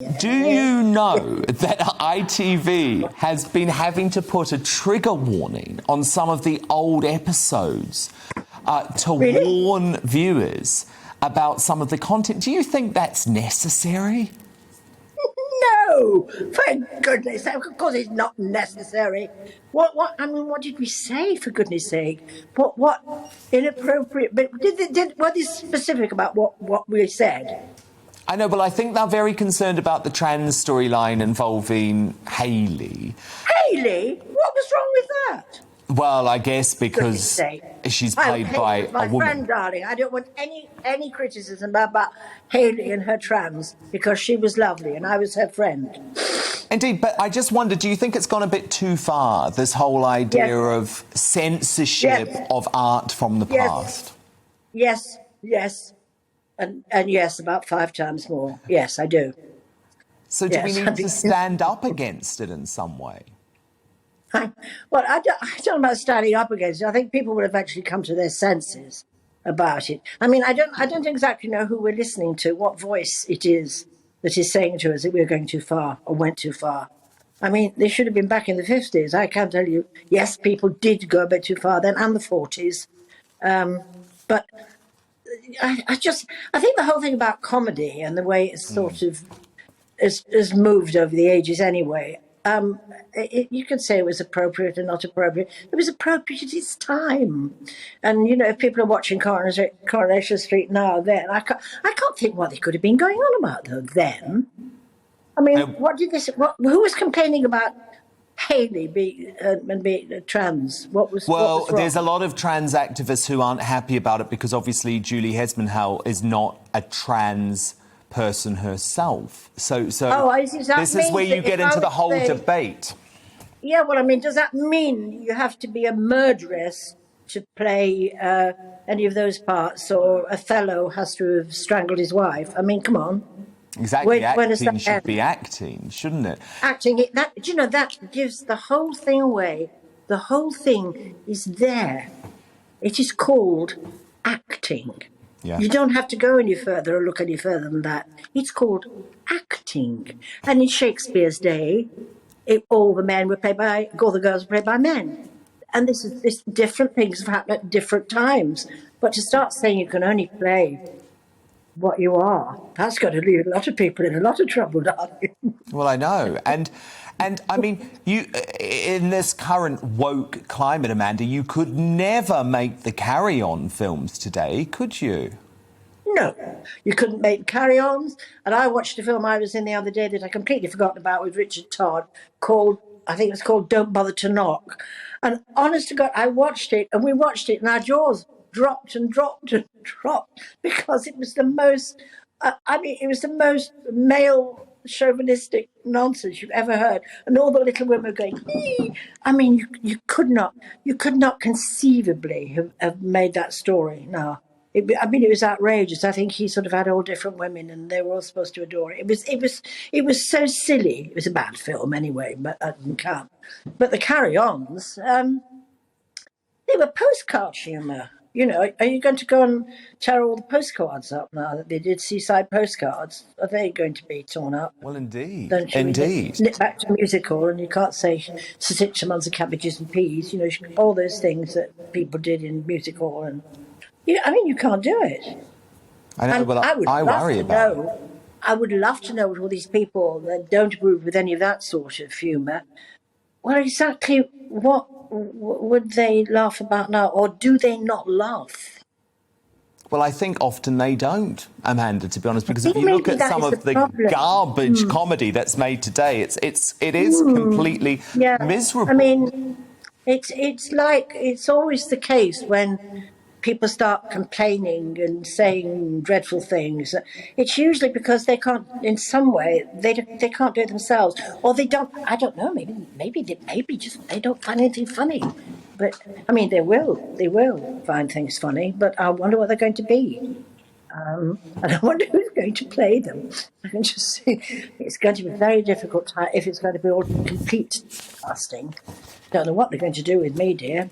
Do you know that ITV has been having to put a trigger warning on some of the old episodes to warn viewers about some of the content? Do you think that's necessary? No, for goodness sake, of course it's not necessary. What did we say, for goodness sake? What inappropriate, but what is specific about what we said? I know, but I think they're very concerned about the trans storyline involving Hayley. Hayley? What was wrong with that? Well, I guess because she's played by a woman. My friend, darling, I don't want any criticism about Hayley and her trans, because she was lovely and I was her friend. Indeed, but I just wonder, do you think it's gone a bit too far, this whole idea of censorship of art from the past? Yes. And yes, about 5 times more. Yes, I do. So do we need to stand up against it in some way? Well, I don't know about standing up against it. I think people will eventually come to their senses about it. I mean, I don't exactly know who we're listening to, what voice it is that is saying to us that we're going too far or went too ffar. I mean, they should have been back in the 50s. I can tell you, yes, people did go a bit too far then, and the 40s. But I think the whole thing about comedy and the way it's sort of has moved over the ages anyway, you could say it was appropriate and not appropriate. It was appropriate at its time. And, you know, if people are watching Coronation Street now, then I can't think what they could have been going on about though then. I mean, who was complaining about Hayley being trans? What was wrong? There's a lot of trans activists who aren't happy about it because obviously Julie Hesmanhell is not a trans person herself. So this is where you get into the whole debate. Yeah, well, I mean, does that mean you have to be a murderess to play any of those parts, or Othello has to have strangled his wife? I mean, come on. Exactly, acting should be acting, shouldn't it? Acting, that gives the whole thing away. The whole thing is there. It is called acting. Yeah. You don't have to go any further or look any further than that. It's called acting. And in Shakespeare's day, all the girls were played by men. And this different things have happened at different times. But to start saying you can only play what you are, that's going to leave a lot of people in a lot of trouble, darling. Well, I know. And I mean, you in this current woke climate, Amanda, you could never make the Carry On films today, could you? No, you couldn't make Carry-Ons. And I watched a film I was in the other day that I completely forgotten about with Richard Todd I think it was called Don't Bother to Knock. And honest to God, I watched it and we watched it and our jaws dropped and dropped and dropped because it was the most, it was the most male chauvinistic nonsense you've ever heard. And all the little women were going, ee! I mean, you could not conceivably have made that story. No. It was outrageous. I think he sort of had all different women, and they were all supposed to adore it. It was so silly. It was a bad film anyway, but I didn't count. But the Carry-Ons, they were postcard humour. You know, are you going to go and tear all the postcards up now that they did Seaside Postcards? Are they going to be torn up? Well, indeed. Indeed. Nip back to musical, and you can't say stitch them under cabbages and peas. You know, all those things that people did in musical and. I mean, you can't do it. I know, but I worry about it. I would love to know what all these people that don't agree with any of that sort of humour, well, exactly what would they laugh about now, or do they not laugh? Well, I think often they don't, Amanda, to be honest, because if you look at some of the garbage comedy that's made today, it is completely miserable. I mean, it's always the case when people start complaining and saying dreadful things. It's usually because they can't, in some way, they can't do it themselves, or they don't. I don't know. Maybe they don't find anything funny. But I mean, they will find things funny. But I wonder what they're going to be. And I wonder who's going to play them. I can just see it's going to be a very difficult time if it's going to be all complete casting. Don't know what they're going to do with me, dear.